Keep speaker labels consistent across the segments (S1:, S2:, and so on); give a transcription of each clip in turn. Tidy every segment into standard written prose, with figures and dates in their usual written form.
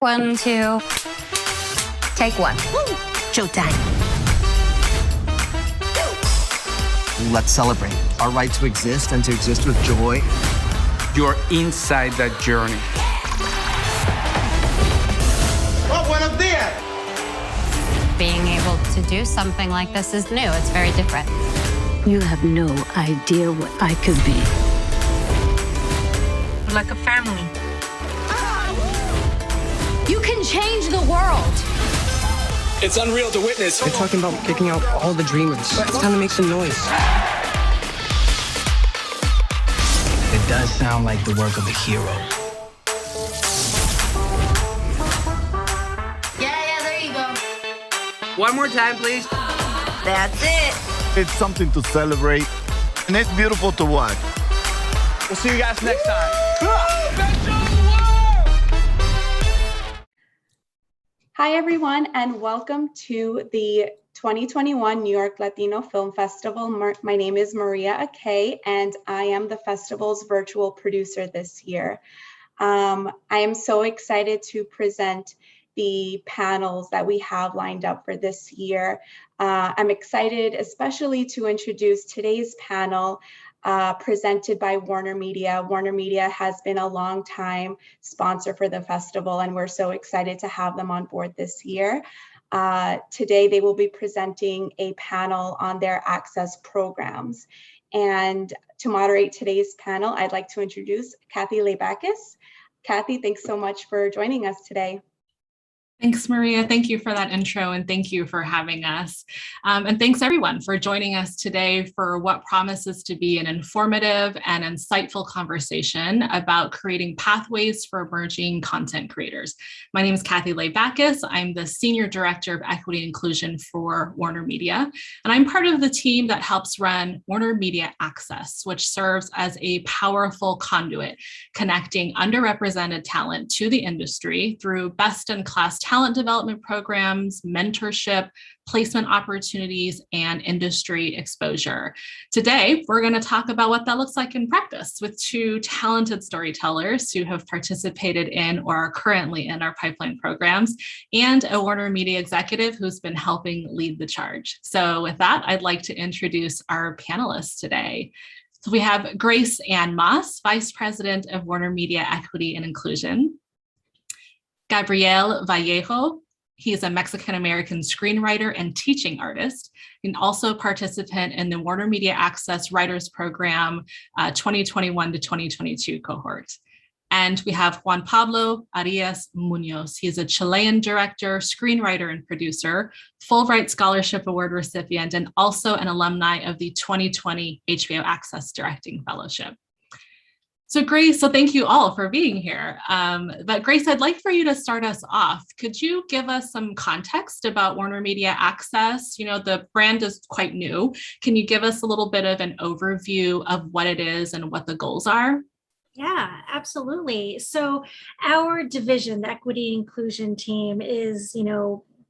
S1: 1, 2. Take 1. Showtime.
S2: Let's celebrate our right to exist and to exist with joy.
S3: You're inside that journey.
S4: Oh, buenos días.
S1: Being able to do something like this is new. It's very different.
S5: You have no idea what I could be.
S6: Like a family.
S1: You can change the world.
S7: It's unreal to witness.
S8: They're talking about kicking out all the dreamers. It's time to make some noise.
S7: It does sound like the work of a hero.
S6: Yeah, there you go.
S8: One more time, please.
S6: That's it.
S4: It's something to celebrate, and it's beautiful to watch.
S7: We'll see you guys next time.
S9: Hi, everyone, and welcome to the 2021 New York Latino Film Festival. My name is Maria Akay, and I am the festival's virtual producer this year. I am so excited to present the panels that we have lined up for this year. I'm excited especially to introduce today's panel presented by WarnerMedia. WarnerMedia has been a long time sponsor for the festival, and we're so excited to have them on board this year. Today, they will be presenting a panel on their access programs. And to moderate today's panel, I'd like to introduce Kathy Lebakis. Kathy, thanks so much for joining us today.
S10: Thanks, Maria. Thank you for that intro, and thank you for having us. And thanks everyone for joining us today for what promises to be an informative and insightful conversation about creating pathways for emerging content creators. My name is Kathy Lebakis. I'm the Senior Director of Equity and Inclusion for WarnerMedia, and I'm part of the team that helps run WarnerMedia Access, which serves as a powerful conduit connecting underrepresented talent to the industry through best-in-class talent development programs, mentorship, placement opportunities, and industry exposure. Today, we're going to talk about what that looks like in practice with two talented storytellers who have participated in or are currently in our pipeline programs, and a WarnerMedia executive who's been helping lead the charge. So with that, I'd like to introduce our panelists today. So we have Grace Ann Moss, Vice President of WarnerMedia Equity and Inclusion. Gabriel Vallejo, he is a Mexican-American screenwriter and teaching artist, and also a participant in the WarnerMedia Access Writers Program 2021 to 2022 cohort. And we have Juan Pablo Arias Muñoz. He is a Chilean director, screenwriter, and producer, Fulbright Scholarship Award recipient, and also an alumni of the 2020 HBO Access Directing Fellowship. So Grace, so thank you all for being here. But Grace, I'd like for you to start us off. Could you give us some context about WarnerMedia Access? You know, the brand is quite new. Can you give us a little bit of an overview of what it is and what the goals are?
S11: Yeah, absolutely. So our division, the Equity Inclusion team, is,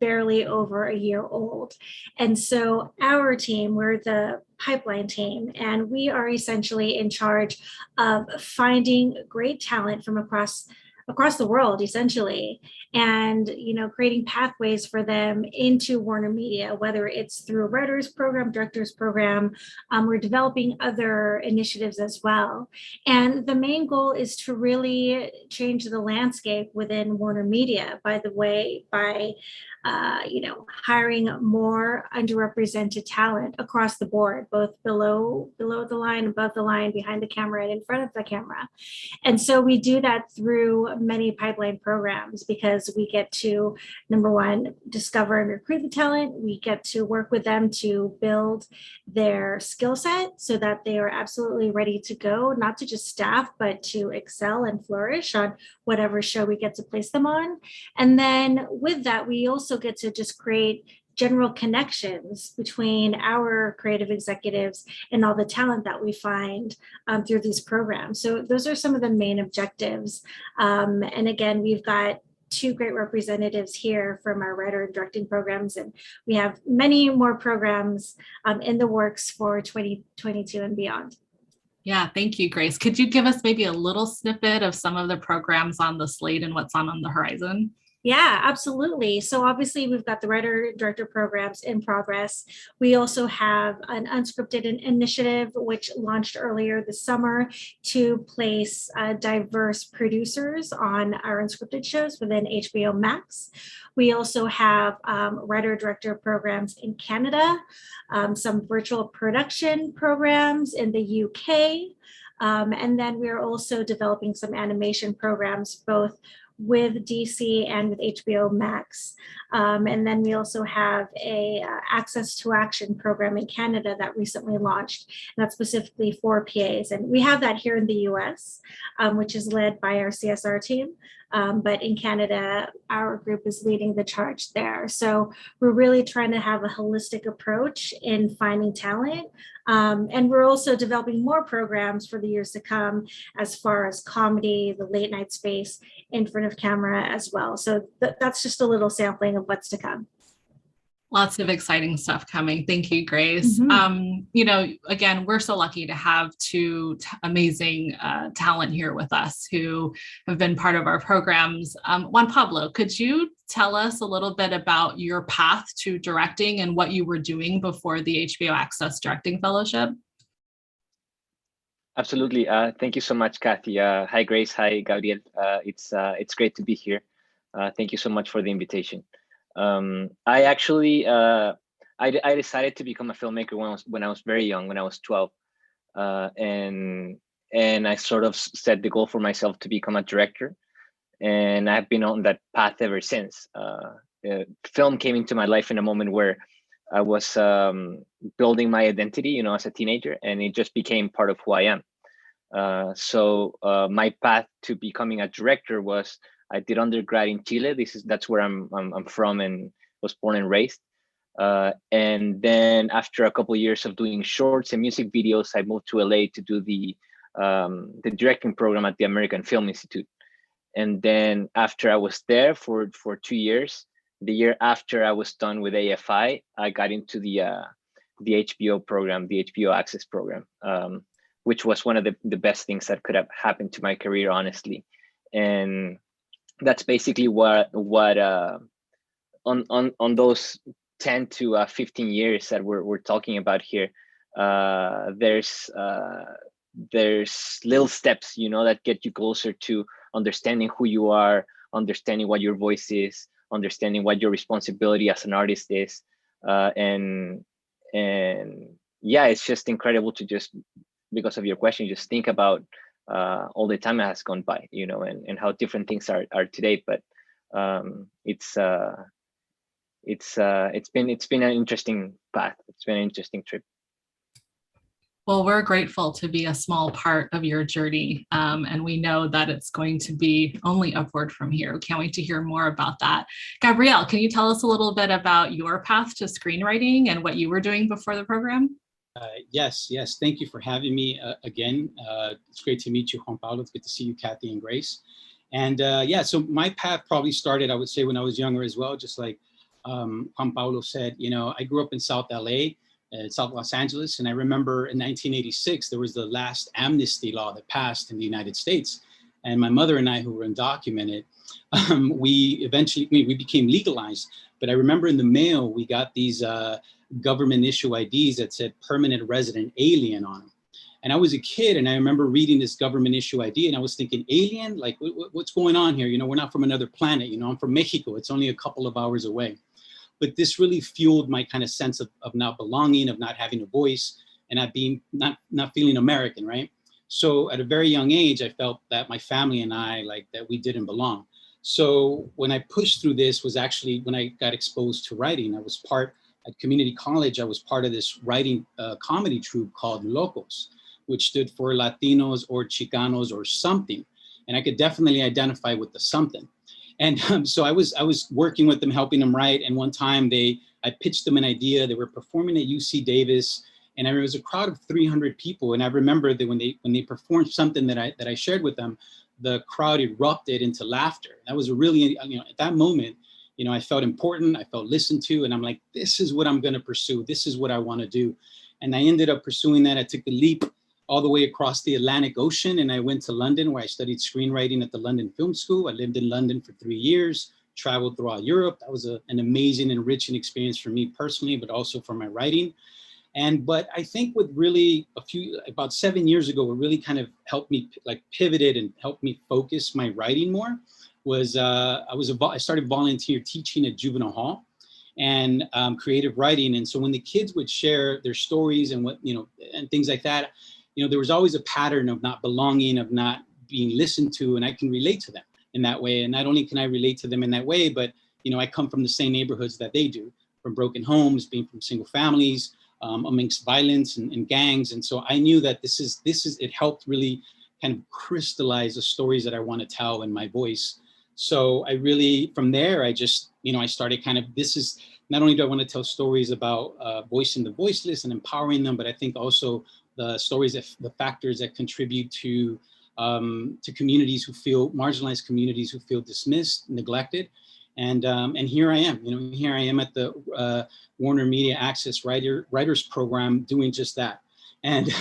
S11: barely over a year old. And so our team, we're the pipeline team, and we are essentially in charge of finding great talent from across the world, essentially, and creating pathways for them into WarnerMedia, whether it's through a writers program, directors program. We're developing other initiatives as well. And the main goal is to really change the landscape within WarnerMedia, by hiring more underrepresented talent across the board, both below the line, above the line, behind the camera, and in front of the camera. And so we do that through many pipeline programs because we get to, number one, discover and recruit the talent. We get to work with them to build their skill set so that they are absolutely ready to go, not to just staff, but to excel and flourish on whatever show we get to place them on. And then with that, we also get to just create general connections between our creative executives and all the talent that we find through these programs. So those are some of the main objectives. And again, we've got two great representatives here from our writer and directing programs, and we have many more programs in the works for 2022 and beyond.
S10: Yeah, thank you, Grace. Could you give us maybe a little snippet of some of the programs on the slate and what's on the horizon?
S11: Yeah, absolutely. So obviously we've got the writer director programs in progress. We also have an unscripted initiative which launched earlier this summer to place diverse producers on our unscripted shows within HBO Max. We also have writer director programs in Canada, some virtual production programs in the UK, and then we're also developing some animation programs both with DC and with HBO Max. And then we also have a Access to Action program in Canada that recently launched, and that's specifically for PAs. And we have that here in the US, which is led by our CSR team. But in Canada, our group is leading the charge there. So we're really trying to have a holistic approach in finding talent. And we're also developing more programs for the years to come as far as comedy, the late night space, in front of camera as well. So that's just a little sampling of what's to come.
S10: Lots of exciting stuff coming. Thank you, Grace. Mm-hmm. Again, we're so lucky to have two amazing talent here with us who have been part of our programs. Juan Pablo, could you tell us a little bit about your path to directing and what you were doing before the HBO Access Directing Fellowship?
S12: Absolutely. Thank you so much, Kathy. Hi, Grace. Hi, Gabriel. It's great to be here. Thank you so much for the invitation. I actually I decided to become a filmmaker when I was very young, when I was 12, and I sort of set the goal for myself to become a director, and I've been on that path ever since. Film came into my life in a moment where I was building my identity, as a teenager, and it just became part of who I am. So my path to becoming a director was, I did undergrad in Chile. That's where I'm from and was born and raised. And then after a couple of years of doing shorts and music videos, I moved to LA to do the directing program at the American Film Institute. And then after I was there for 2 years, the year after I was done with AFI, I got into the HBO program, the HBO Access program, which was one of the best things that could have happened to my career, honestly. And that's basically what on those 10 to 15 years that we're talking about here, there's little steps, that get you closer to understanding who you are, understanding what your voice is, understanding what your responsibility as an artist is, and yeah, it's just incredible to just, because of your question, just think about all the time that has gone by, and how different things are today. But it's been an interesting path. It's been an interesting trip.
S10: Well, we're grateful to be a small part of your journey, and we know that it's going to be only upward from here. We can't wait to hear more about that. Gabriel, can you tell us a little bit about your path to screenwriting and what you were doing before the program?
S13: Yes. Thank you for having me again. It's great to meet you, Juan Pablo. It's good to see you, Kathy and Grace. And so my path probably started, I would say, when I was younger as well, just like Juan Pablo said. I grew up in South LA, South Los Angeles. And I remember in 1986, there was the last amnesty law that passed in the United States. And my mother and I, who were undocumented, we became legalized. But I remember in the mail, we got these government issue IDs that said permanent resident alien on them. And I was a kid, and I remember reading this government issue ID, and I was thinking, alien? Like, what's going on here? We're not from another planet. I'm from Mexico. It's only a couple of hours away. But this really fueled my kind of sense of not belonging, of not having a voice, and not feeling American, right? So at a very young age, I felt that my family and I, that we didn't belong. So when I pushed through this was actually when I got exposed to writing. I was at community college, I was part of this writing comedy troupe called Locos, which stood for Latinos or Chicanos or something. And I could definitely identify with the something. And so I was working with them, helping them write. And one time I pitched them an idea. They were performing at UC Davis, and it was a crowd of 300 people. And I remember that when they performed something that I shared with them, the crowd erupted into laughter. That was a really, at that moment, I felt important. I felt listened to, and I'm like, this is what I'm going to pursue. This is what I want to do. And I ended up pursuing that. I took the leap all the way across the Atlantic Ocean. And I went to London, where I studied screenwriting at the London Film School. I lived in London for 3 years, traveled throughout Europe. That was an amazing, enriching experience for me personally, but also for my writing. But I think what really about 7 years ago, what really kind of helped me like pivoted and helped me focus my writing more was I started volunteer teaching at juvenile hall and creative writing. And so when the kids would share their stories and and things like that, there was always a pattern of not belonging, of not being listened to, and I can relate to them in that way. And not only can I relate to them in that way, but I come from the same neighborhoods that they do, from broken homes, being from single families, amongst violence and gangs. And so I knew that it helped really kind of crystallize the stories that I want to tell in my voice. So I really, from there, I just, I started kind of, not only do I want to tell stories about voicing the voiceless and empowering them, but I think also the stories, the factors that contribute to communities who feel, marginalized communities who feel dismissed, neglected. And here I am, here I am at the WarnerMedia Access Writers Program doing just that. And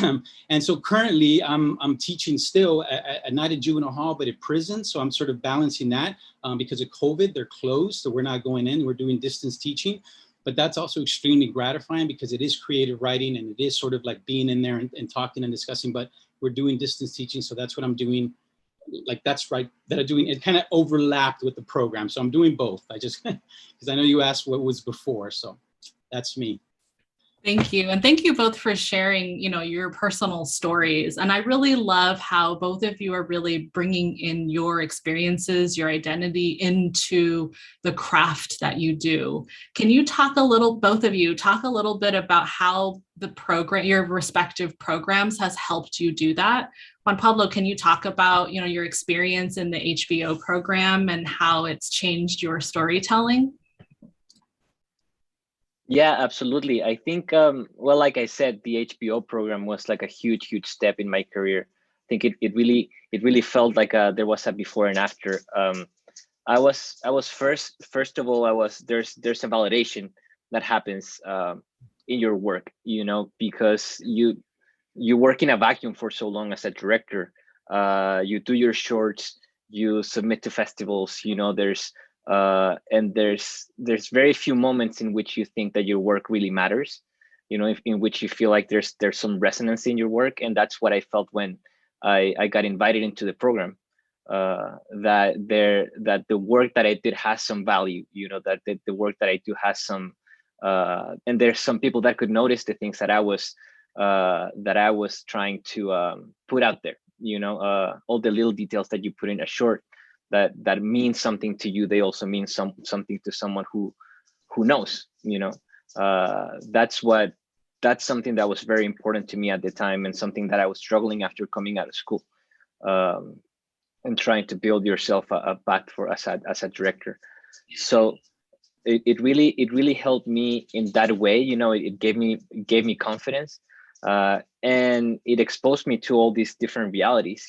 S13: so currently I'm teaching still at not at juvenile hall, but at prison. So I'm sort of balancing that because of COVID, they're closed. So we're not going in, we're doing distance teaching. But that's also extremely gratifying because it is creative writing and it is sort of like being in there and talking and discussing, but we're doing distance teaching. So that's what I'm doing. Like that's right that I'm doing. It kind of overlapped with the program. So I'm doing both. I just, because I know you asked what was before. So that's me.
S10: Thank you. And thank you both for sharing, your personal stories. And I really love how both of you are really bringing in your experiences, your identity into the craft that you do. Can you both of you talk a little bit about how the program, your respective programs has helped you do that? Juan Pablo, can you talk about, your experience in the HBO program and how it's changed your storytelling?
S12: Yeah, absolutely. I think, well, like I said, the HBO program was like a huge step in my career. I think it really felt like there was a before and after. I was first of all, there's a validation that happens in your work, because you work in a vacuum for so long as a director. You do your shorts, you submit to festivals, and there's very few moments in which you think that your work really matters, in which you feel like there's some resonance in your work. And that's what I felt when I got invited into the program, that the work that I did has some value, that the work that I do has some, and there's some people that could notice the things that I was trying to put out there, all the little details that you put in a short that means something to you, they also mean something to someone who knows, that's something that was very important to me at the time, and something that I was struggling after coming out of school, and trying to build yourself a path for as a director. So it really helped me in that way. It gave me confidence, and it exposed me to all these different realities.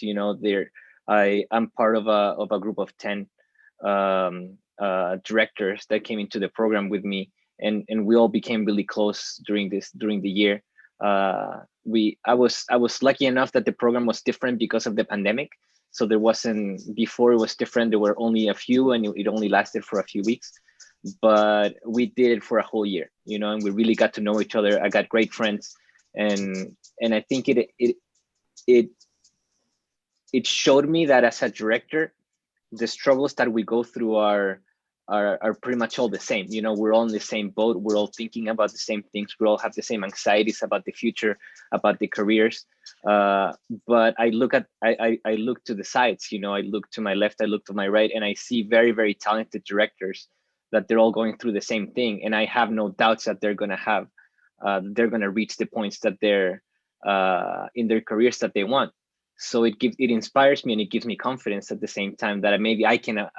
S12: I'm part of a group of 10 directors that came into the program with me, and we all became really close during the year. I was lucky enough that the program was different because of the pandemic. So there wasn't, before it was different, there were only a few, and it only lasted for a few weeks. But we did it for a whole year, and we really got to know each other. I got great friends, and I think it showed me that as a director, the struggles that we go through are pretty much all the same. We're all in the same boat. We're all thinking about the same things. We all have the same anxieties about the future, about the careers. But I look to the sides, I look to my left, I look to my right, and I see very, very talented directors that they're all going through the same thing. And I have no doubts that they're going to reach the points that they're in their careers that they want. So it inspires me, and it gives me confidence at the same time that maybe I can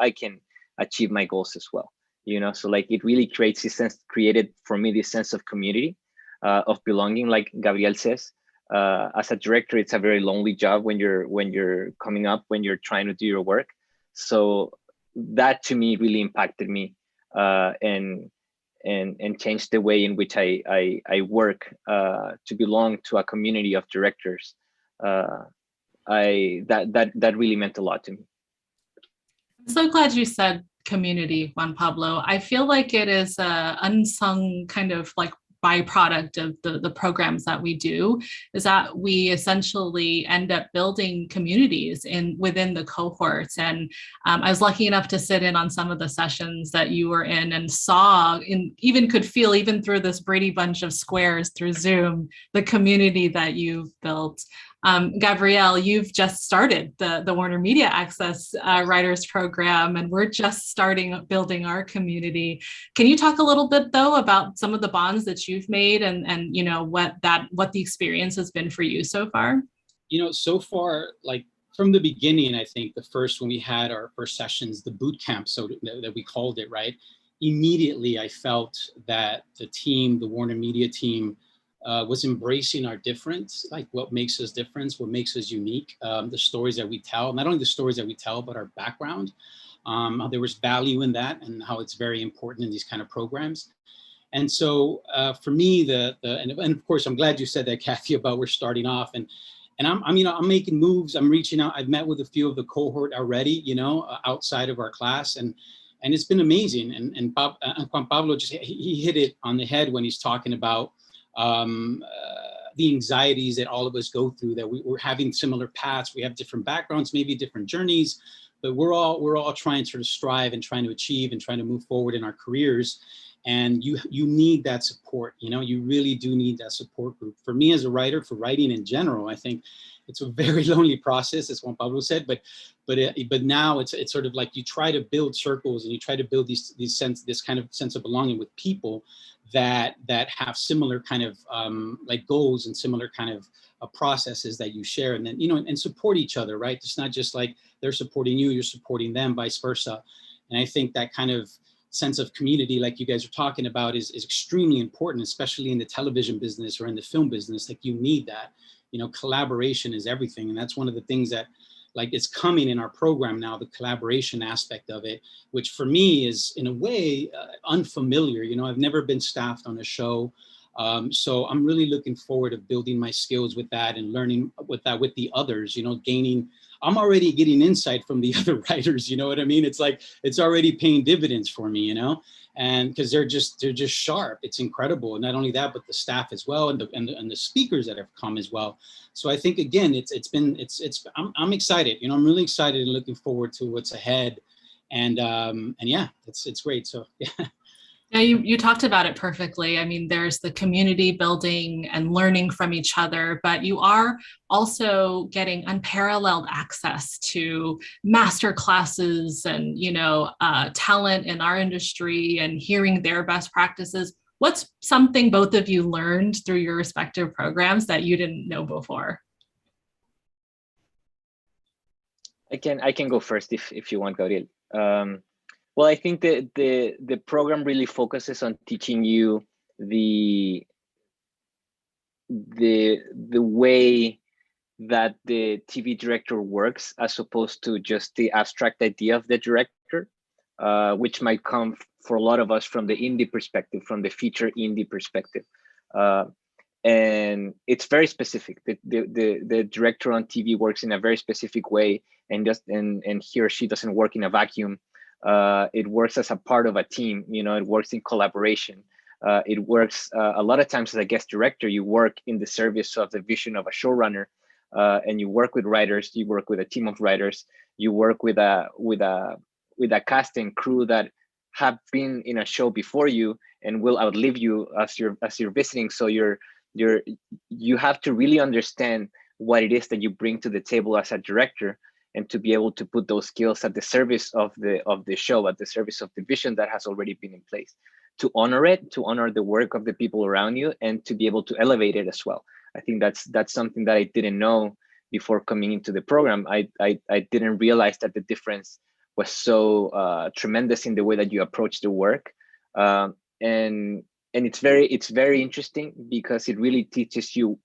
S12: achieve my goals as well. So like it really created for me this sense of community, of belonging. Like Gabriel says, as a director, it's a very lonely job when you're coming up, when you're trying to do your work. So that to me really impacted me, and changed the way in which I work, to belong to a community of directors. that really meant a lot to me.
S10: I'm so glad you said community, Juan Pablo. I feel like it is a unsung kind of like byproduct of the programs that we do, is that we essentially end up building communities within the cohorts. And I was lucky enough to sit in on some of the sessions that you were in and saw, even could feel, even through this Brady Bunch of squares through Zoom, the community that you've built. Gabriel, you've just started the WarnerMedia Access Writers Program, and we're just starting building our community. Can you talk a little bit, though, about some of the bonds that you've made and you know what the experience has been for you so far?
S13: You know, so far, like from the beginning, I think when we had our first sessions, the boot camp, so that we called it, right? Immediately, I felt that the WarnerMedia team, was embracing our difference, like what makes us different, what makes us unique, the stories that we tell, not only the stories that we tell, but our background. There was value in that and how it's very important in these kind of programs. And so for me, and of course, I'm glad you said that, Kathy, about we're starting off. And I'm making moves, I'm reaching out. I've met with a few of the cohort already, outside of our class. And it's been amazing. And Juan Pablo, he hit it on the head when he's talking about the anxieties that all of us go through, that we're having similar paths. We have different backgrounds, maybe different journeys, but we're all trying to sort of strive and trying to achieve and trying to move forward in our careers. And you need that support, you really do need that support group. For me as a writer, for writing in general, I think it's a very lonely process, as Juan Pablo said, but now it's sort of like you try to build circles and you try to build this kind of sense of belonging with people that have similar kind of like goals and similar kind of processes that you share, and then and support each other, right? It's not just like they're supporting you, you're supporting them, vice versa. And I think that kind of sense of community, like you guys are talking about, is extremely important, especially in the television business or in the film business. Like you need that, collaboration is everything. And that's one of the things that like it's coming in our program now, the collaboration aspect of it, which for me is in a way unfamiliar. I've never been staffed on a show. So I'm really looking forward to building my skills with that and learning with the others, I'm already getting insight from the other writers, you know what I mean? It's like, it's already paying dividends for me, and because they're just sharp. It's incredible. And not only that, but the staff as well, and the speakers that have come as well. So I think, again, I'm excited, I'm really excited and looking forward to what's ahead. And yeah, it's great. So yeah.
S10: Yeah, you talked about it perfectly. I mean, there's the community building and learning from each other, but you are also getting unparalleled access to master classes and, talent in our industry and hearing their best practices. What's something both of you learned through your respective programs that you didn't know before?
S12: I can go first if you want, Gabriel. Well, I think that the program really focuses on teaching you the way that the TV director works, as opposed to just the abstract idea of the director, which might come for a lot of us from the indie perspective, from the feature indie perspective. And it's very specific. The director on TV works in a very specific way, and he or she doesn't work in a vacuum. It works as a part of a team, it works in collaboration. It works a lot of times as a guest director. You work in the service of the vision of a showrunner, and you work with writers. You work with a team of writers. You work with a cast and crew that have been in a show before you and will outlive you as you're visiting. So you have to really understand what it is that you bring to the table as a director, and to be able to put those skills at the service of the show, at the service of the vision that has already been in place, to honor it, to honor the work of the people around you, and to be able to elevate it as well. I think that's something that I didn't know before coming into the program. I didn't realize that the difference was so tremendous in the way that you approach the work, and it's very interesting, because it really teaches you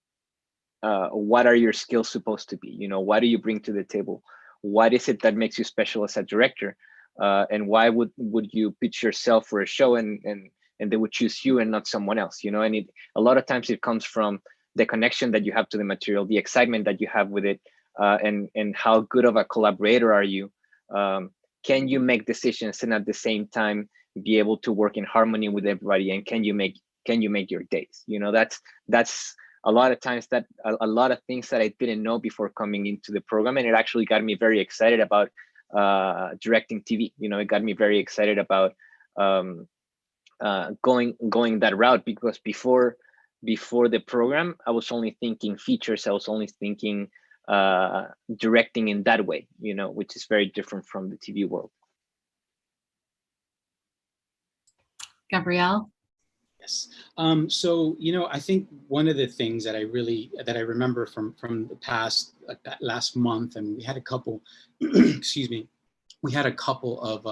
S12: what are your skills supposed to be. What do you bring to the table? What is it that makes you special as a director? And why would you pitch yourself for a show and they would choose you and not someone else? And a lot of times it comes from the connection that you have to the material, the excitement that you have with it, and how good of a collaborator are you. Can you make decisions and at the same time be able to work in harmony with everybody? And can you make your days? You know, that's a lot of times that a lot of things that I didn't know before coming into the program, and it actually got me very excited about directing TV. You know, it got me very excited about going that route, because before the program, I was only thinking features. I was only thinking directing in that way, you know, which is very different from the TV world.
S10: Gabriel?
S13: Yes. So, you know, I think one of the things that I remember from the past, like that last month, and we had a couple, excuse me, we had a couple of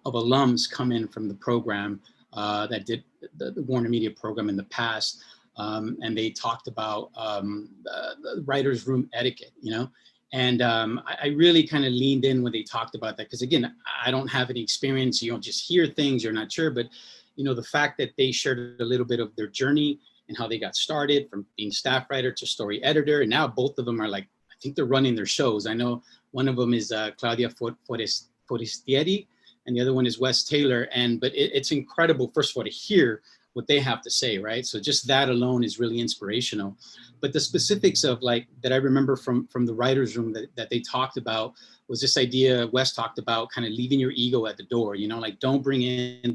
S13: alums come in from the program that did the WarnerMedia program in the past. And they talked about the writer's room etiquette, you know, and I really kind of leaned in when they talked about that, because again, I don't have any experience. You don't just hear things, you're not sure, but you know, the fact that they shared a little bit of their journey and how they got started from being staff writer to story editor, and now both of them are like, I think they're running their shows. I know one of them is Claudia Forestieri, and the other one is Wes Taylor. But it's incredible, first of all, to hear what they have to say, right? So just that alone is really inspirational. But the specifics of like that I remember from the writer's room that they talked about was this idea Wes talked about, kind of leaving your ego at the door, you know, like don't bring in,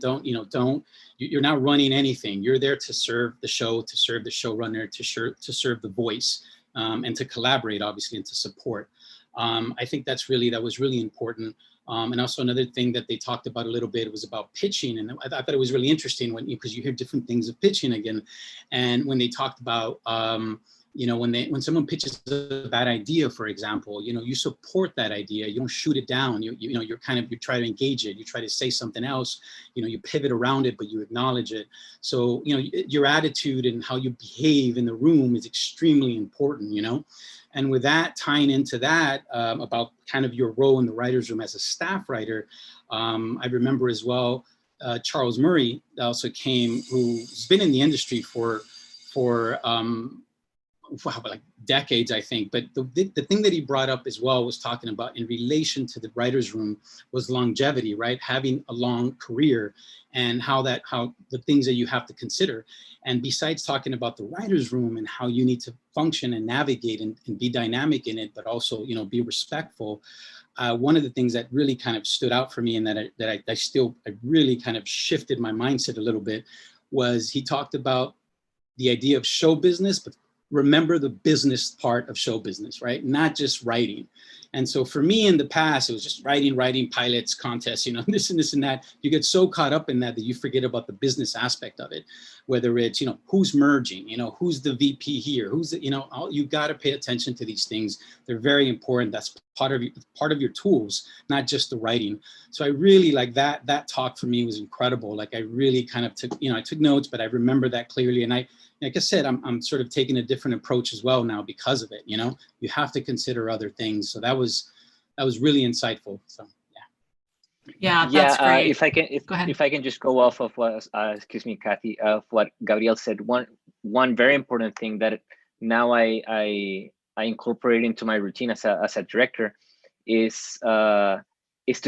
S13: you're not running anything. You're there to serve the show, to serve the showrunner, to serve the voice, and to collaborate, obviously, and to support. I think that was really important. And also another thing that they talked about a little bit was about pitching. And I thought it was really interesting because you hear different things of pitching again. And when they talked about, you know, when someone pitches a bad idea, for example, you know, you support that idea, you don't shoot it down. You try to engage it, you try to say something else, you know, you pivot around it, but you acknowledge it. So, you know, your attitude and how you behave in the room is extremely important, you know. And with that, tying into that, about kind of your role in the writer's room as a staff writer, I remember as well, Charles Murray also came, who's been in the industry for like decades, I think. But the thing that he brought up as well was talking about in relation to the writer's room was longevity, right? Having a long career and how the things that you have to consider. And besides talking about the writer's room and how you need to function and navigate and be dynamic in it, but also, you know, be respectful. One of the things that really kind of stood out for me and that I really kind of shifted my mindset a little bit was he talked about the idea of show business, but remember the business part of show business, right? Not just writing. And so for me in the past, it was just writing pilots, contests, you know, this and that. You get so caught up in that you forget about the business aspect of it, whether it's, you know, who's merging, you know, who's the VP here, you know, you got to pay attention to these things. They're very important. That's part of your tools, not just the writing. So I really like that talk for me was incredible. Like I really kind of took, you know, I took notes, but I remember that clearly. And like I said, I'm sort of taking a different approach as well now because of it. You know, you have to consider other things. So that was really insightful. So
S10: yeah, that's great.
S12: If I can just go off of what, excuse me, Kathy, of what Gabriel said. One very important thing that now I incorporate into my routine as a director is to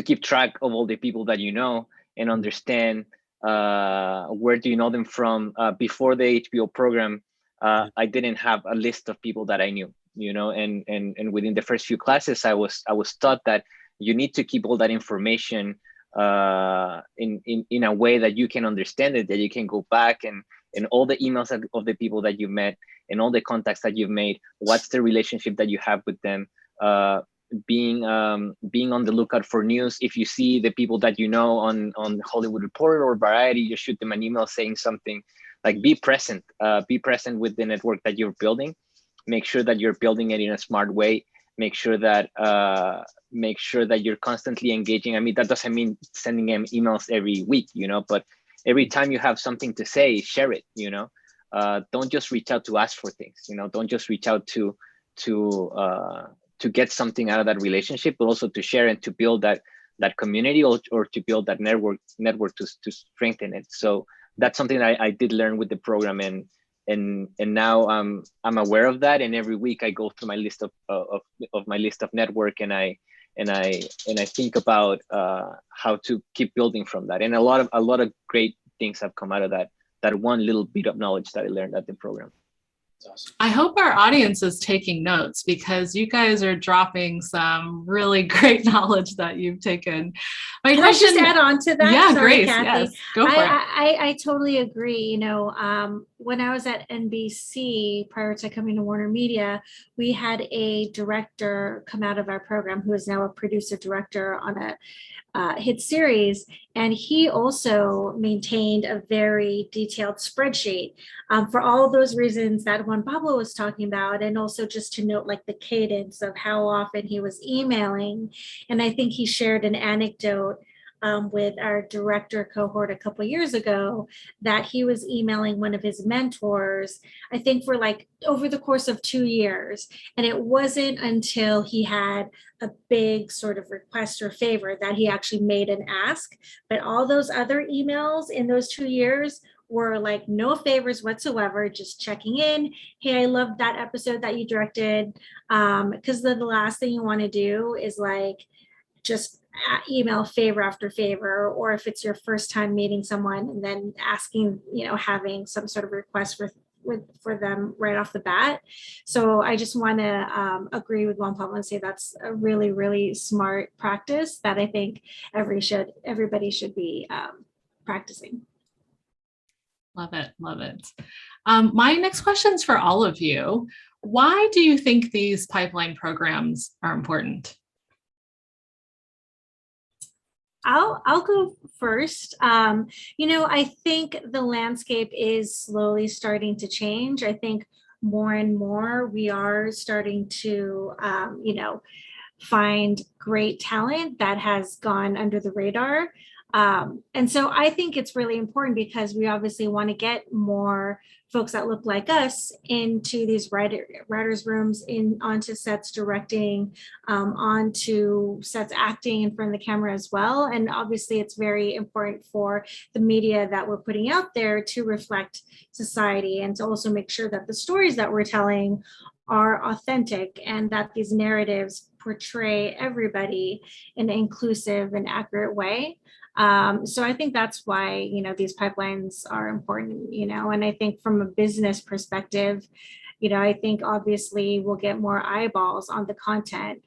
S12: keep track of all the people that you know and understand. Where do you know them from? Before the HBO program, I didn't have a list of people that I knew, you know, and within the first few classes, I was taught that you need to keep all that information in a way that you can understand it, that you can go back and all the emails of the people that you met and all the contacts that you've made. What's the relationship that you have with them? Being on the lookout for news. If you see the people that you know on Hollywood Reporter or Variety, just shoot them an email saying something. Like be present with the network that you're building. Make sure that you're building it in a smart way. Make sure that you're constantly engaging. I mean, that doesn't mean sending them emails every week, you know, but every time you have something to say, share it, you know. Don't just reach out to ask for things, you know. Don't just reach out to get something out of that relationship, but also to share and to build that community or to build that network to strengthen it. So that's something I did learn with the program, and now I'm aware of that, and every week I go through my list of my list of network, and I think about how to keep building from that. And a lot of great things have come out of that one little bit of knowledge that I learned at the program.
S13: Awesome.
S10: I hope our audience is taking notes, because you guys are dropping some really great knowledge that you've taken.
S11: Can I just add on to that?
S10: Yeah,
S11: Sorry,
S10: Grace,
S11: Kathy.
S10: yes, go for it.
S11: I totally agree. You know, when I was at NBC prior to coming to WarnerMedia, we had a director come out of our program who is now a producer director on a hit series, and he also maintained a very detailed spreadsheet for all of those reasons that Juan Pablo was talking about, and also just to note like the cadence of how often he was emailing. And I think he shared an anecdote with our director cohort a couple of years ago that he was emailing one of his mentors, I think for like over the course of 2 years. And it wasn't until he had a big sort of request or favor that he actually made an ask. But all those other emails in those 2 years were like no favors whatsoever, just checking in. Hey, I loved that episode that you directed. Because the last thing you want to do is like just email favor after favor, or if it's your first time meeting someone and then asking, you know, having some sort of request for them right off the bat. So I just want to agree with Juan Pablo and say that's a really, really smart practice that I think everybody should be practicing.
S10: Love it, love it. My next question is for all of you. Why do you think these pipeline programs are important?
S11: I'll go first. You know, I think the landscape is slowly starting to change. I think more and more we are starting to, you know, find great talent that has gone under the radar. And so I think it's really important because we obviously want to get more folks that look like us into these writers' rooms, onto sets directing, onto sets acting in front of the camera as well. And obviously it's very important for the media that we're putting out there to reflect society and to also make sure that the stories that we're telling are authentic and that these narratives portray everybody in an inclusive and accurate way. So I think that's why, you know, these pipelines are important, you know, and I think from a business perspective, you know, I think obviously we'll get more eyeballs on the content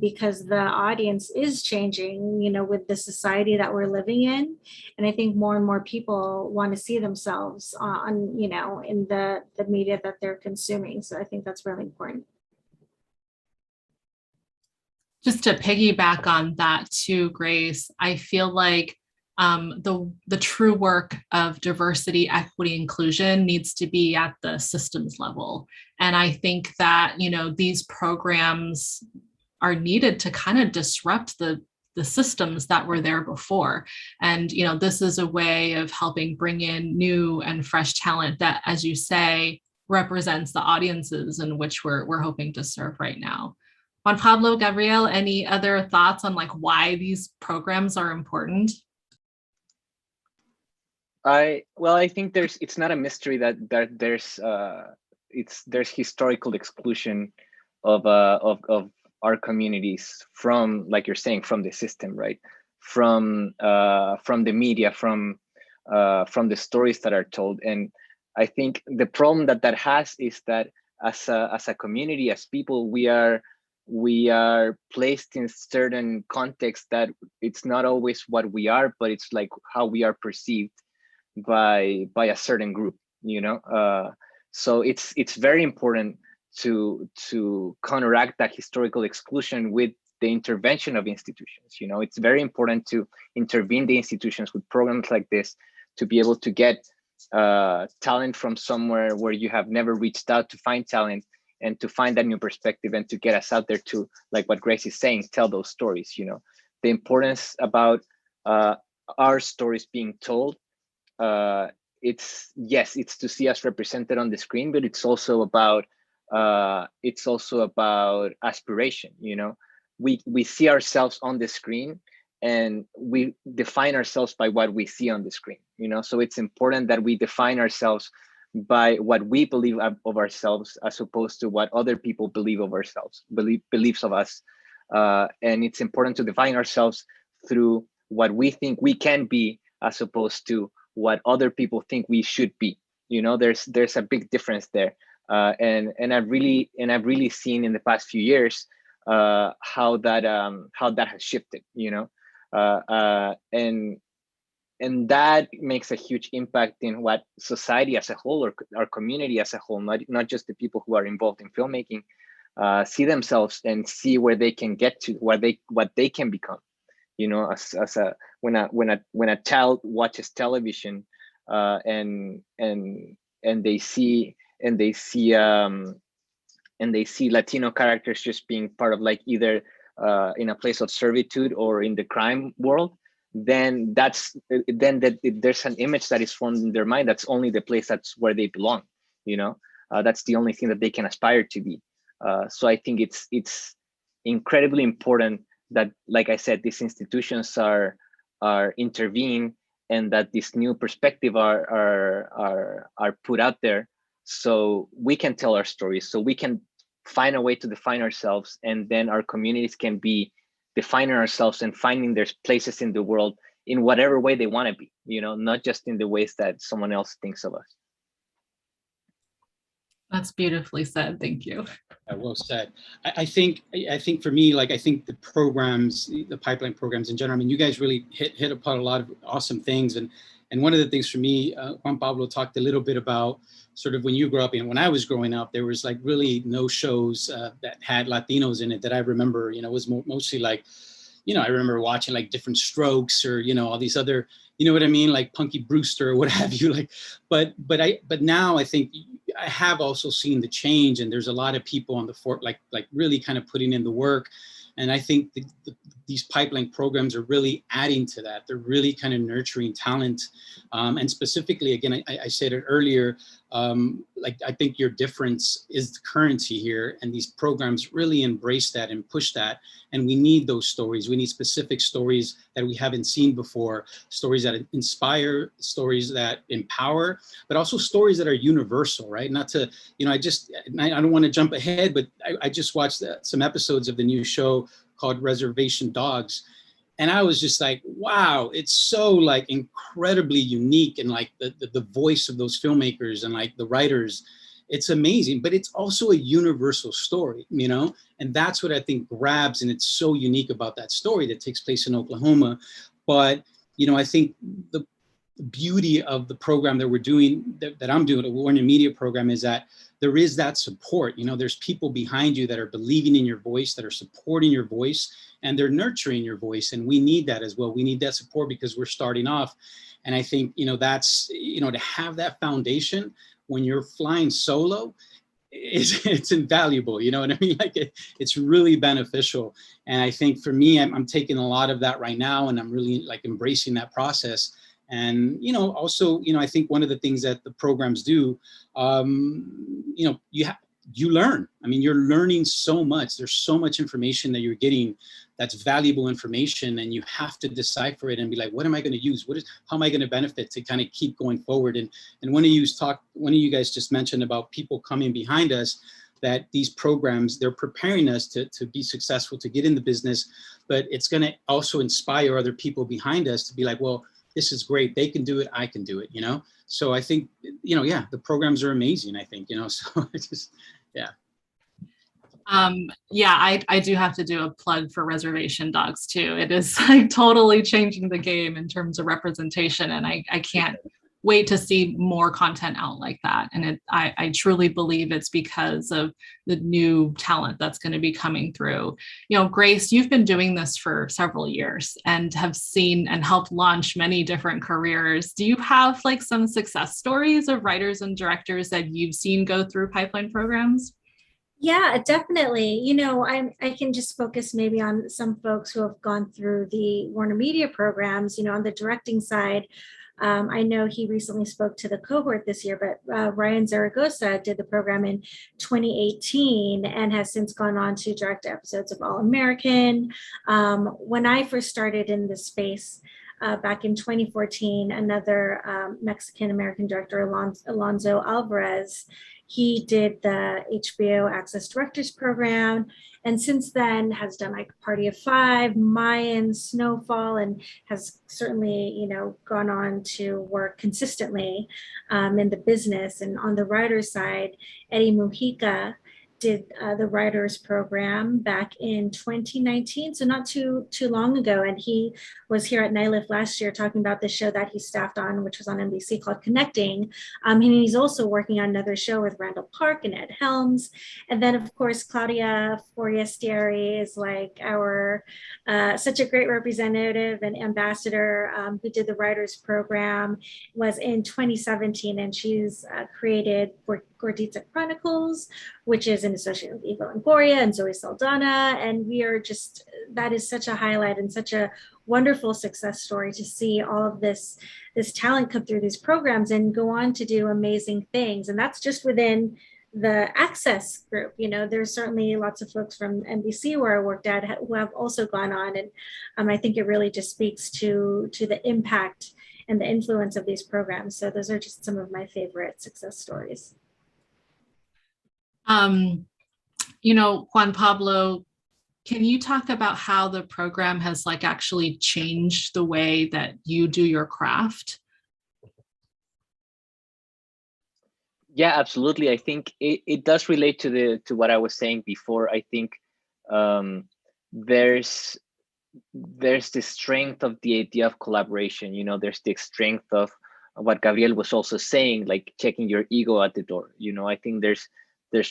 S11: because the audience is changing, you know, with the society that we're living in. And I think more and more people want to see themselves on, you know, in the media that they're consuming. So I think that's really important.
S10: Just to piggyback on that too, Grace, I feel like the true work of diversity, equity, inclusion needs to be at the systems level. And I think that, you know, these programs are needed to kind of disrupt the systems that were there before. And, you know, this is a way of helping bring in new and fresh talent that, as you say, represents the audiences in which we're hoping to serve right now. Juan Pablo, Gabriel, any other thoughts on like why these programs are important?
S12: I think it's not a mystery that there's historical exclusion of our communities from, like you're saying, from the system, right? From the media, from the stories that are told. And I think the problem that has is that as a community, as people, we are placed in certain contexts that it's not always what we are, but it's like how we are perceived by a certain group, you know. So it's very important to counteract that historical exclusion with the intervention of institutions. You know, it's very important to intervene the institutions with programs like this to be able to get talent from somewhere where you have never reached out to find talent, and to find that new perspective and to get us out there to, like what Grace is saying, tell those stories. You know, the importance about our stories being told. It's to see us represented on the screen, but it's also about aspiration. You know, we see ourselves on the screen and we define ourselves by what we see on the screen. You know, so it's important that we define ourselves by what we believe of ourselves, as opposed to what other people believe of ourselves, beliefs of us. And it's important to define ourselves through what we think we can be, as opposed to what other people think we should be. There's a big difference there. And I've really seen in the past few years how that has shifted, and that makes a huge impact in what society as a whole, or our community as a whole, not just the people who are involved in filmmaking, see themselves and see where they can get to, what they can become. When a child watches television and they see Latino characters just being part of, like, either in a place of servitude or in the crime world, then there's an image that is formed in their mind that's only the place that's where they belong. That's the only thing that they can aspire to be. So I think it's incredibly important that, like I said, these institutions are intervene, and that this new perspective are put out there, so we can tell our stories, so we can find a way to define ourselves, and then our communities can be defining ourselves and finding their places in the world in whatever way they want to be, not just in the ways that someone else thinks of us.
S10: That's beautifully said. Thank you.
S13: Well said. I think for me, like, I think the programs, the pipeline programs in general, I mean, you guys really hit upon a lot of awesome things. And one of the things for me, Juan Pablo talked a little bit about sort of when you grew up, and when I was growing up, there was like really no shows that had Latinos in it that I remember. It was mostly like, I remember watching like Different Strokes, or, all these other, you know what I mean? Like Punky Brewster or what have you, like, but now I think I have also seen the change, and there's a lot of people on the fort, like really kind of putting in the work. And I think these pipeline programs are really adding to that. They're really kind of nurturing talent. And specifically, again, I said it earlier, like, I think your difference is the currency here. And these programs really embrace that and push that. And we need those stories. We need specific stories that we haven't seen before, stories that inspire, stories that empower, but also stories that are universal, right? Not to, I don't want to jump ahead, but I just watched some episodes of the new show called Reservation Dogs. And I was just like, wow, it's so like incredibly unique, and like the voice of those filmmakers and like the writers, it's amazing, but it's also a universal story, and that's what I think grabs, and it's so unique about that story that takes place in Oklahoma. But, I think the beauty of the program that we're doing, that I'm doing, a WarnerMedia program, is that there is that support. There's people behind you that are believing in your voice, that are supporting your voice, and they're nurturing your voice. And we need that as well. We need that support because we're starting off. And I think, that's, to have that foundation when you're flying solo, it's invaluable. You know what I mean? Like, it's really beneficial. And I think for me, I'm taking a lot of that right now, and I'm really like embracing that process. And, also, I think one of the things that the programs do, you learn. I mean, you're learning so much. There's so much information that you're getting that's valuable information, and you have to decipher it and be like, what am I going to use? How am I going to benefit to kind of keep going forward? And one of you guys just mentioned about people coming behind us, that these programs, they're preparing us to be successful, to get in the business, but it's going to also inspire other people behind us to be like, well, this is great. They can do it. I can do it, So I think, the programs are amazing, I think, so it's just, yeah.
S10: I do have to do a plug for Reservation Dogs too. It is like totally changing the game in terms of representation. And I can't wait to see more content out like that. And I truly believe it's because of the new talent that's going to be coming through. Grace, you've been doing this for several years and have seen and helped launch many different careers. Do you have like some success stories of writers and directors that you've seen go through pipeline programs?
S11: Yeah, definitely. I can just focus maybe on some folks who have gone through the WarnerMedia programs, on the directing side. I know he recently spoke to the cohort this year, but Ryan Zaragoza did the program in 2018 and has since gone on to direct episodes of All American. When I first started in this space, back in 2014, another Mexican-American director, Alonso Alvarez, he did the HBO Access Directors Program, and since then has done like Party of Five, Mayan, Snowfall, and has certainly, you know, gone on to work consistently in the business. And on the writer's side, Eddie Mujica did the writers program back in 2019, so not too long ago, and he was here at NILIF last year talking about the show that he staffed on, which was on NBC, called Connecting. And he's also working on another show with Randall Park and Ed Helms. And then of course Claudia Forestieri is like our such a great representative and ambassador who did the writers program, was in 2017, and she's created Gordita Chronicles, which is in association with Eva Longoria and Zoe Saldana. And we are just, that is such a highlight and such a wonderful success story to see all of this talent come through these programs and go on to do amazing things. And that's just within the Access group. You know, there's certainly lots of folks from NBC where I worked at who have also gone on. And I think it really just speaks to the impact and the influence of these programs. So those are just some of my favorite success stories.
S10: You know, Juan Pablo, can you talk about how the program has like actually changed the way that you do your craft?
S12: Yeah, absolutely. I think it does relate to what I was saying before. I think there's the strength of the idea of collaboration. You know, there's the strength of what Gabriel was also saying, like checking your ego at the door. You know, I think there's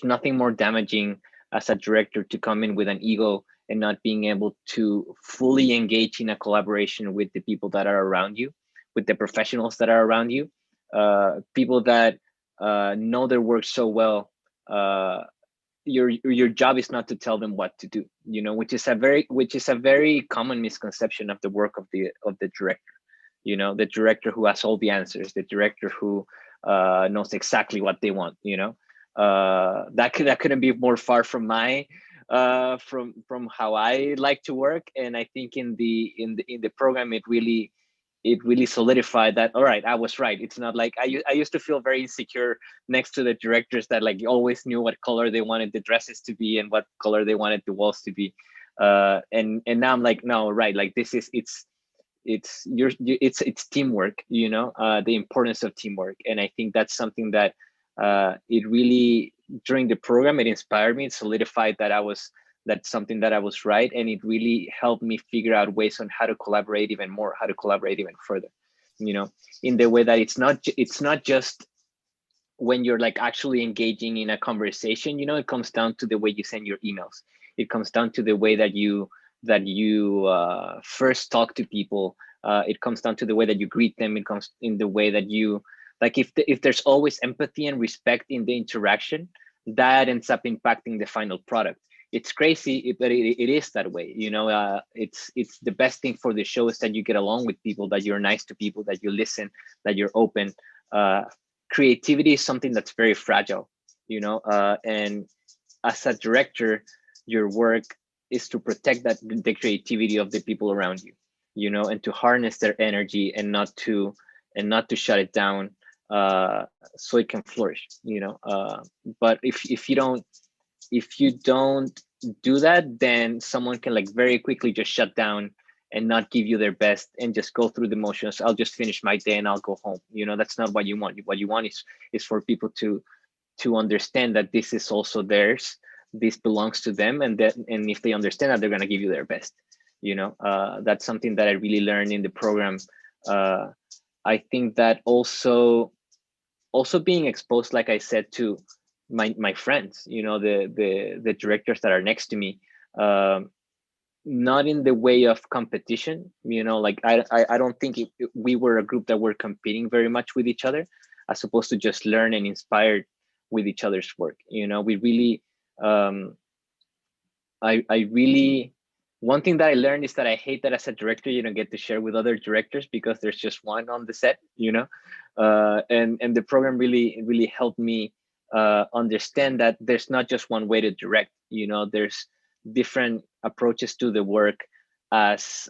S12: nothing more damaging as a director to come in with an ego and not being able to fully engage in a collaboration with the people that are around you, with the professionals that are around you, people that know their work so well. Your job is not to tell them what to do, you know, which is a very common misconception of the work of the director. You know, the director who has all the answers, the director who knows exactly what they want, you know. That couldn't be more far from my from how I like to work. And I think in the program it really solidified that, all right, I was right. It's not like I used to feel very insecure next to the directors that like always knew what color they wanted the dresses to be and what color they wanted the walls to be, and now I'm like, no, right, like this is it's teamwork, you know, the importance of teamwork. And I think that's something that it really, during the program, it inspired me, it solidified that's something that I was right. And it really helped me figure out ways on how to collaborate even more, how to collaborate even further, you know, in the way that it's not just when you're like actually engaging in a conversation, you know, it comes down to the way you send your emails. It comes down to the way that you first talk to people. It comes down to the way that you greet them. It comes in the way that you, like if there's always empathy and respect in the interaction, that ends up impacting the final product. It's crazy, but it is that way. You know, it's the best thing for the show is that you get along with people, that you're nice to people, that you listen, that you're open. Creativity is something that's very fragile, you know, and as a director, your work is to protect the creativity of the people around you, you know, and to harness their energy and not to shut it down, so it can flourish, you know. But if you don't do that, then someone can like very quickly just shut down and not give you their best and just go through the motions. I'll just finish my day and I'll go home. You know, that's not what you want. What you want is for people to understand that this is also theirs. This belongs to them, and if they understand that, they're gonna give you their best. You know, that's something that I really learned in the program. I think that also being exposed, like I said, to my friends, you know, the directors that are next to me, not in the way of competition, you know, like I don't think we were a group that were competing very much with each other, as opposed to just learn and inspired with each other's work. You know, we really, I really, one thing that I learned is that I hate that as a director, you don't get to share with other directors because there's just one on the set, you know, and the program really helped me understand that there's not just one way to direct. You know, there's different approaches to the work as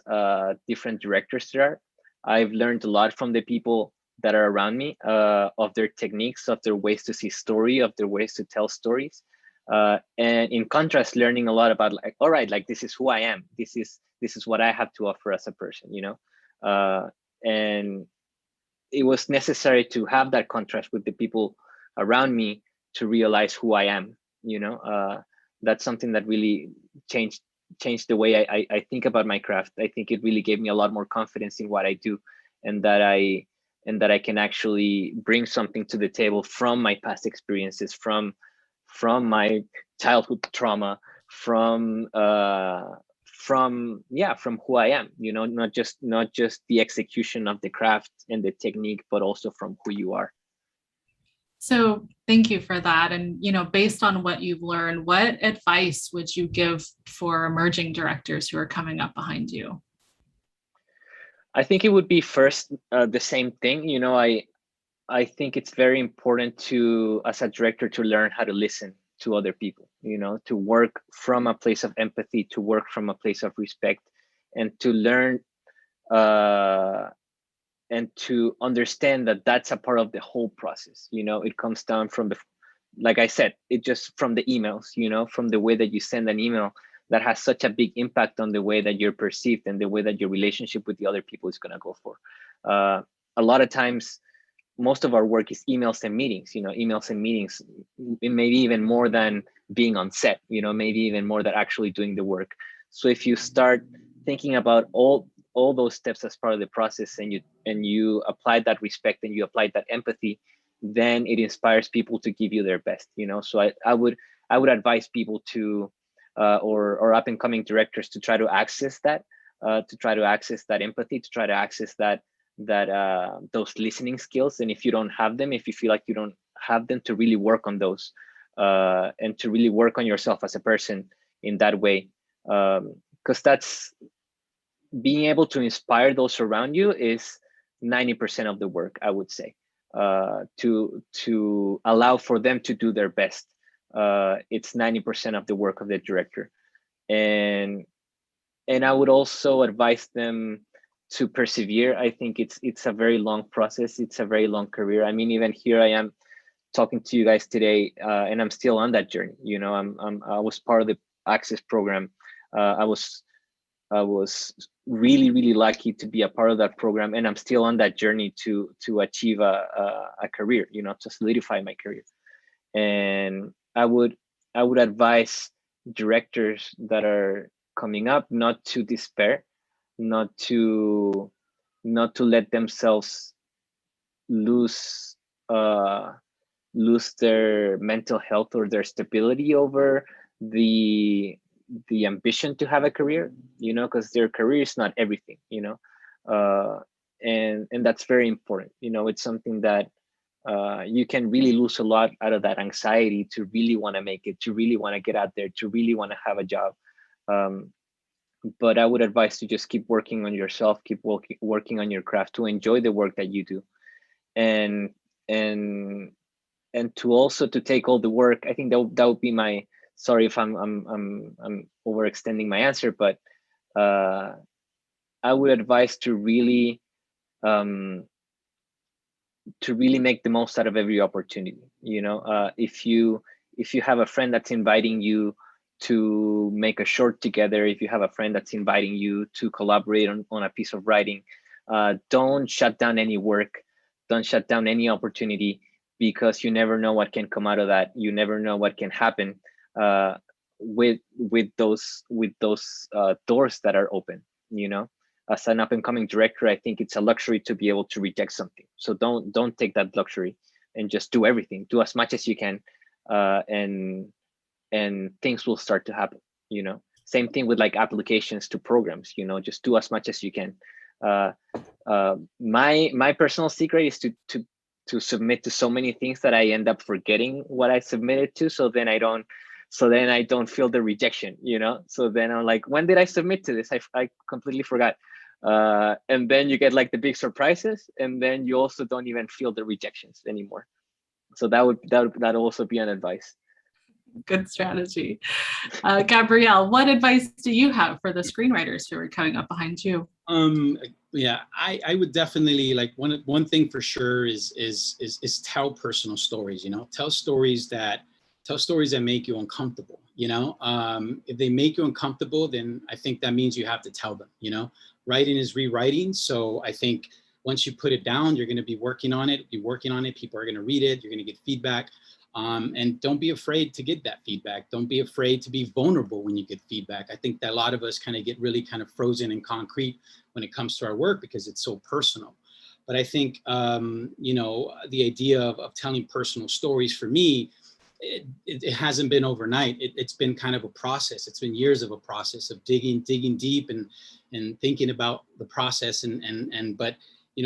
S12: different directors there are. I've learned a lot from the people that are around me, of their techniques, of their ways to see story, of their ways to tell stories. And in contrast, learning a lot about like, all right, like this is who I am. This is what I have to offer as a person, you know? And it was necessary to have that contrast with the people around me to realize who I am, you know? That's something that really changed the way I think about my craft. I think it really gave me a lot more confidence in what I do, and that I can actually bring something to the table from my past experiences, from my childhood trauma, from who I am, you know, not just the execution of the craft and the technique, but also from who you are.
S10: So thank you for that. And, you know, based on what you've learned, what advice would you give for emerging directors who are coming up behind you?
S12: I think it would be first the same thing. You know, I think it's very important to, as a director, to learn how to listen to other people, you know, to work from a place of empathy, to work from a place of respect, and to learn and to understand that that's a part of the whole process. You know, it comes down from like I said, it just from the emails, you know, from the way that you send an email, that has such a big impact on the way that you're perceived and the way that your relationship with the other people is going to go for. A lot of times, most of our work is emails and meetings, you know, maybe even more than being on set, you know, maybe even more than actually doing the work. So if you start thinking about all those steps as part of the process, and you apply that respect and you apply that empathy, then it inspires people to give you their best, you know. So I would advise people to or up and coming directors to try to access that, empathy, to try to access that those listening skills. And if you don't have them, if you feel like you don't have them, to really work on those, and to really work on yourself as a person in that way, because that's being able to inspire those around you is 90% of the work, I would say. To allow for them to do their best, it's 90% of the work of the director. And I would also advise them to persevere. I think it's a very long process. It's a very long career. I mean, even here I am talking to you guys today, and I'm still on that journey. You know, I was part of the Access program. I was really, really lucky to be a part of that program, and I'm still on that journey to achieve a career, you know, to solidify my career. And I would advise directors that are coming up not to despair, not to let themselves lose their mental health or their stability over the ambition to have a career, you know, because their career is not everything, you know. And that's very important. You know, it's something that you can really lose a lot out of that anxiety to really want to make it, to really want to get out there, to really want to have a job. But I would advise to just keep working on yourself, keep working on your craft, to enjoy the work that you do, and to also to take all the work. I think that would be my, sorry if I'm overextending my answer, but I would advise to really make the most out of every opportunity. You know, if you have a friend that's inviting you to make a short together, if you have a friend that's inviting you to collaborate on a piece of writing, don't shut down any work, don't shut down any opportunity, because you never know what can come out of that. You never know what can happen with those doors that are open. You know, as an up and coming director, I think it's a luxury to be able to reject something. So don't take that luxury, and just do everything, do as much as you can, and things will start to happen. You know, same thing with like applications to programs. You know, just do as much as you can. My personal secret is to submit to so many things that I end up forgetting what I submitted to. So then I don't feel the rejection, you know? So then I'm like, when did I submit to this? I completely forgot. And then you get like the big surprises, and then you also don't even feel the rejections anymore. So that'd also be an advice.
S10: Good strategy. Gabrielle, what advice do you have for the screenwriters who are coming up behind you?
S13: Yeah, I would definitely, like, one thing for sure is tell personal stories. Tell stories that make you uncomfortable. If they make you uncomfortable, then I think that means you have to tell them. Writing is rewriting, so I think once you put it down, you're going to be working on it. People are going to read it. You're going to get feedback. And don't be afraid to get that feedback. Don't be afraid to be vulnerable when you get feedback. I think that a lot of us kind of get really kind of frozen in concrete when it comes to our work because it's so personal. But I think, the idea of telling personal stories for me, it hasn't been overnight. It's been kind of a process. It's been years of a process of digging deep and thinking about the process. But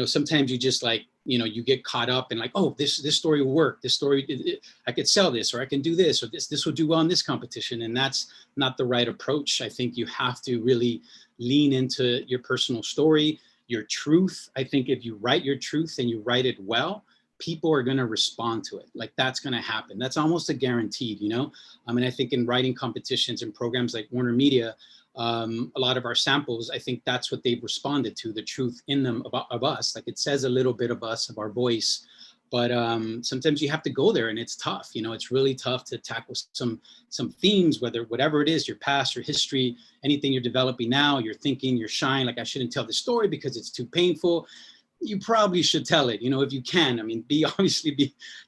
S13: sometimes you just like, you get caught up in like, oh, this story will work. This story, I could sell this, or I can do this, or this will do well in this competition. And that's not the right approach. I think you have to really lean into your personal story, your truth. I think if you write your truth and you write it well, people are going to respond to it. Like, that's going to happen. That's almost a guaranteed, I think in writing competitions and programs like WarnerMedia, a lot of our samples, I think that's what they've responded to, the truth in them of us. Like, it says a little bit of us, of our voice, but sometimes you have to go there and it's tough. It's really tough to tackle some themes, whatever it is, your past, your history, anything you're developing now, you're thinking, you're shying, like, I shouldn't tell this story because it's too painful. You probably should tell it, if you can. I mean,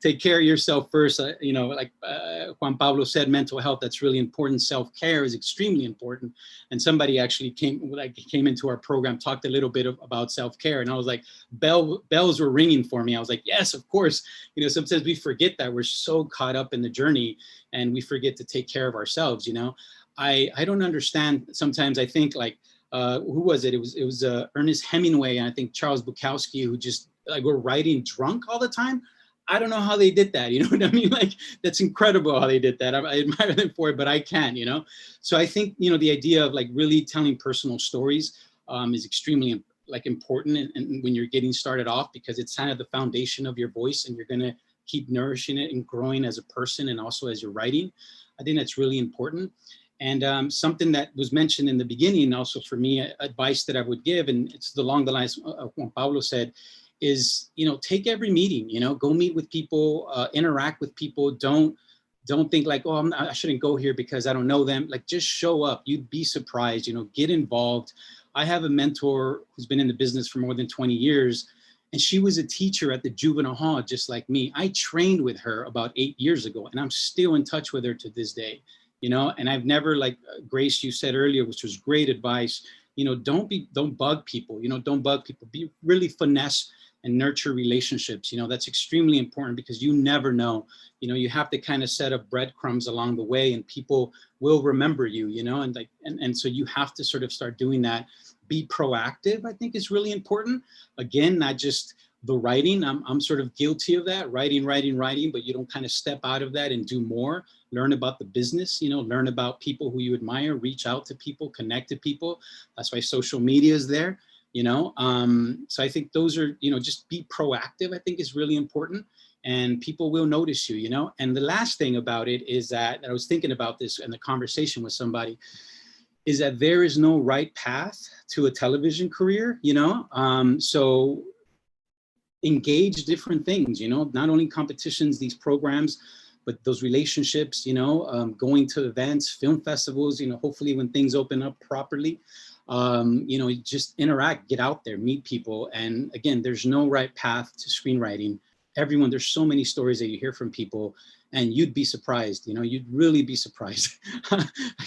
S13: take care of yourself first. Like Juan Pablo said, mental health, that's really important. Self-care is extremely important. And somebody actually came into our program, talked a little bit about self-care. And I was like, bells were ringing for me. I was like, yes, of course. Sometimes we forget that. We're so caught up in the journey and we forget to take care of ourselves. I don't understand. Sometimes I think like, who was it? It was Ernest Hemingway and I think Charles Bukowski, who just like were writing drunk all the time. I don't know how they did that. You know what I mean? Like, that's incredible how they did that. I admire them for it, but I can't. So I think the idea of like really telling personal stories is extremely important, and when you're getting started off, because it's kind of the foundation of your voice, and you're gonna keep nourishing it and growing as a person and also as you're writing. I think that's really important. And something that was mentioned in the beginning, also for me, advice that I would give, and it's along the lines of Juan Pablo said, is, take every meeting, go meet with people, interact with people. Don't think like, oh, I shouldn't go here because I don't know them. Like, just show up. You'd be surprised, get involved. I have a mentor who's been in the business for more than 20 years, and she was a teacher at the juvenile hall, just like me. I trained with her about 8 years ago, and I'm still in touch with her to this day. And I've never, like Grace, you said earlier, which was great advice, don't bug people, don't bug people, be really finesse and nurture relationships. That's extremely important because you never know, you have to kind of set up breadcrumbs along the way and people will remember you, and so you have to sort of start doing that. Be proactive, I think, is really important. Again, not just the writing. I'm sort of guilty of that, writing, but you don't kind of step out of that and do more. Learn about the business, learn about people who you admire, reach out to people, connect to people. That's why social media is there, So I think those are, just be proactive, I think is really important, and people will notice you, And the last thing about it is that, and I was thinking about this in the conversation with somebody, is that there is no right path to a television career, So engage different things, not only competitions, these programs, but those relationships, going to events, film festivals, hopefully when things open up properly, just interact, get out there, meet people. And again, there's no right path to screenwriting. There's so many stories that you hear from people and you'd be surprised, you'd really be surprised.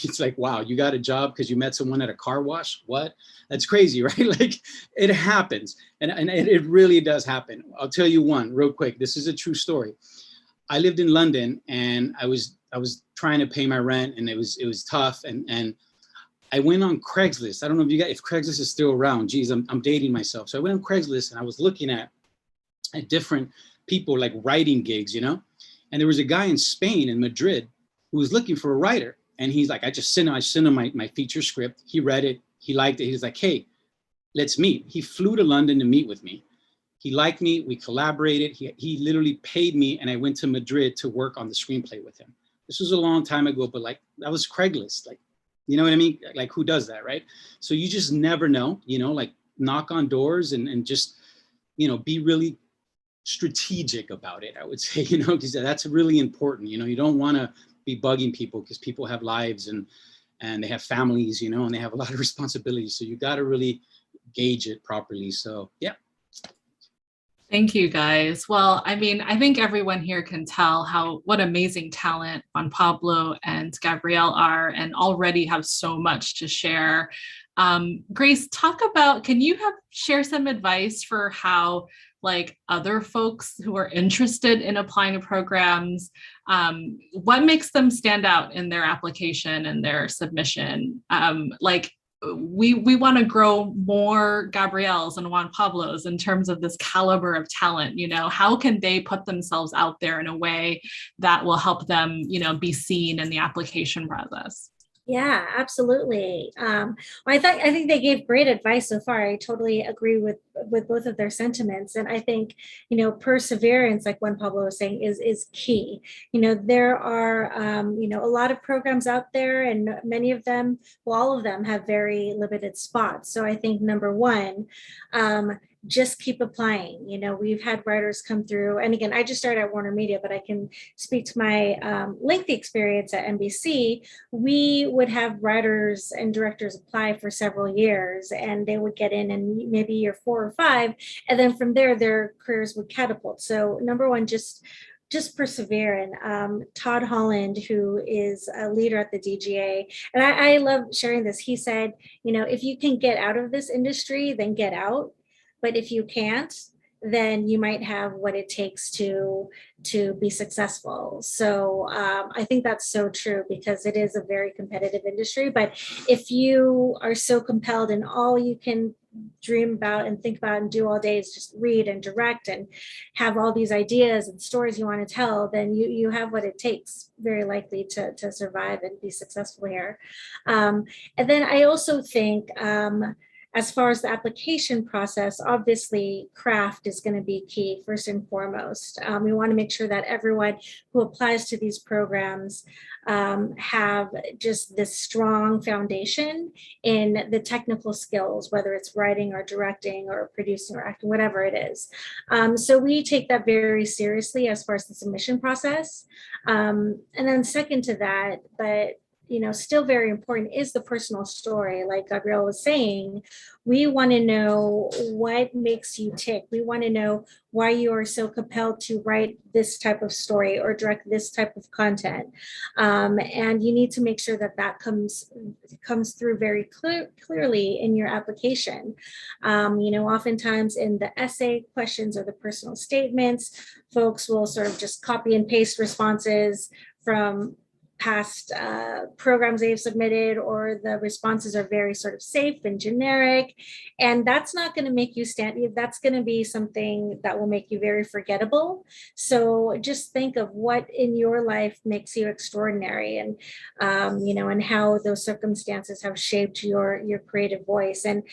S13: It's like, wow, you got a job because you met someone at a car wash? What? That's crazy, right? Like, it happens. And it really does happen. I'll tell you one real quick. This is a true story. I lived in London and I was trying to pay my rent and it was tough. And I went on Craigslist. I don't know if Craigslist is still around. Geez, I'm dating myself. So I went on Craigslist and I was looking at different people, like writing gigs, And there was a guy in Spain, in Madrid, who was looking for a writer. And he's like, I sent him my feature script. He read it. He liked it. He was like, hey, let's meet. He flew to London to meet with me. He liked me, we collaborated. He literally paid me and I went to Madrid to work on the screenplay with him. This was a long time ago, but like that was Craigslist. Like, you know what I mean? Like who does that, right? So you just never know, you know, like knock on doors and just, you know, be really strategic about it, I would say, you know, because that's really important. You know, you don't want to be bugging people because people have lives and they have families, you know, and they have a lot of responsibilities. So you got to really gauge it properly. So, yeah.
S10: Thank you, guys. Well, I mean, I think everyone here can tell what amazing talent Juan Pablo and Gabriel are, and already have so much to share. Grace, can you share some advice for how like other folks who are interested in applying to programs, what makes them stand out in their application and their submission? We want to grow more Gabriels and Juan Pablos in terms of this caliber of talent. You know, how can they put themselves out there in a way that will help them, you know, be seen in the application process?
S11: Yeah, absolutely. I think they gave great advice so far. I totally agree with both of their sentiments, and I think, you know, perseverance, like Juan Pablo was saying, is key. You know, there are you know, a lot of programs out there, and many of them, well, all of them have very limited spots. So I think number one, just keep applying. You know, we've had writers come through, and again, I just started at WarnerMedia, but I can speak to my lengthy experience at NBC. We would have writers and directors apply for several years, and they would get in maybe year 4 or 5, and then from there, their careers would catapult. So number one, just persevere. And Todd Holland, who is a leader at the DGA, and I love sharing this. He said, you know, if you can get out of this industry, then get out. But if you can't, then you might have what it takes to be successful. So I think that's so true, because it is a very competitive industry. But if you are so compelled and all you can dream about and think about and do all day is just read and direct and have all these ideas and stories you want to tell, then you have what it takes, very likely, to survive and be successful here. And then I also think, as far as the application process, obviously craft is going to be key first and foremost. We want to make sure that everyone who applies to these programs have just this strong foundation in the technical skills, whether it's writing or directing or producing or acting, whatever it is. So we take that very seriously as far as the submission process. And then second to that, but you know, still very important, is the personal story. Like Gabriel was saying, we want to know what makes you tick. We want to know why you are so compelled to write this type of story or direct this type of content. And you need to make sure that that comes through very clearly in your application. You know, oftentimes in the essay questions or the personal statements, folks will sort of just copy and paste responses from past programs they've submitted, or the responses are very sort of safe and generic, and that's not going to make you stand. That's going to be something that will make you very forgettable. So just think of what in your life makes you extraordinary, and you know, and how those circumstances have shaped your creative voice. And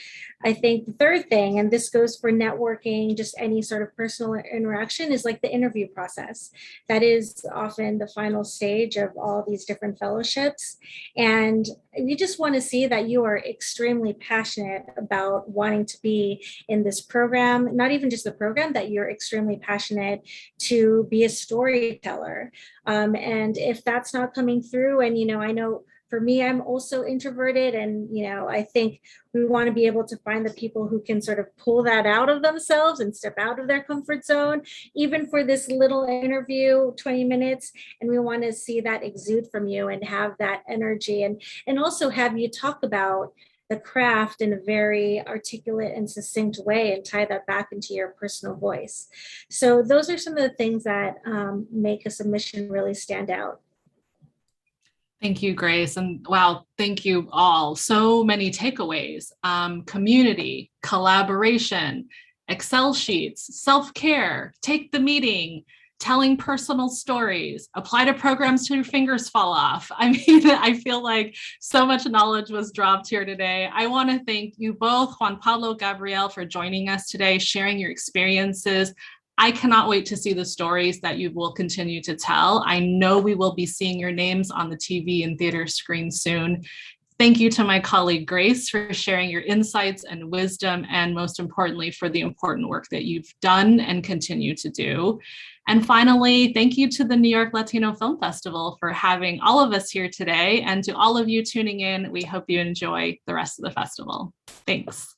S11: I think the third thing, and this goes for networking, just any sort of personal interaction, is like the interview process. That is often the final stage of all these different fellowships. And you just want to see that you are extremely passionate about wanting to be in this program, not even just the program, that you're extremely passionate to be a storyteller. And if that's not coming through, and, you know, I know for me, I'm also introverted, and, you know, I think we want to be able to find the people who can sort of pull that out of themselves and step out of their comfort zone, even for this little interview, 20 minutes. And we want to see that exude from you and have that energy, and also have you talk about the craft in a very articulate and succinct way, and tie that back into your personal voice. So those are some of the things that make a submission really stand out.
S10: Thank you, Grace. And wow, thank you all. So many takeaways: community, collaboration, Excel sheets, self-care, take the meeting, telling personal stories, apply to programs till your fingers fall off. I mean, I feel like so much knowledge was dropped here today. I want to thank you both, Juan Pablo, Gabriel, for joining us today, sharing your experiences. I cannot wait to see the stories that you will continue to tell. I know we will be seeing your names on the TV and theater screen soon. Thank you to my colleague Grace for sharing your insights and wisdom, and most importantly, for the important work that you've done and continue to do. And finally, thank you to the New York Latino Film Festival for having all of us here today. And to all of you tuning in, we hope you enjoy the rest of the festival. Thanks.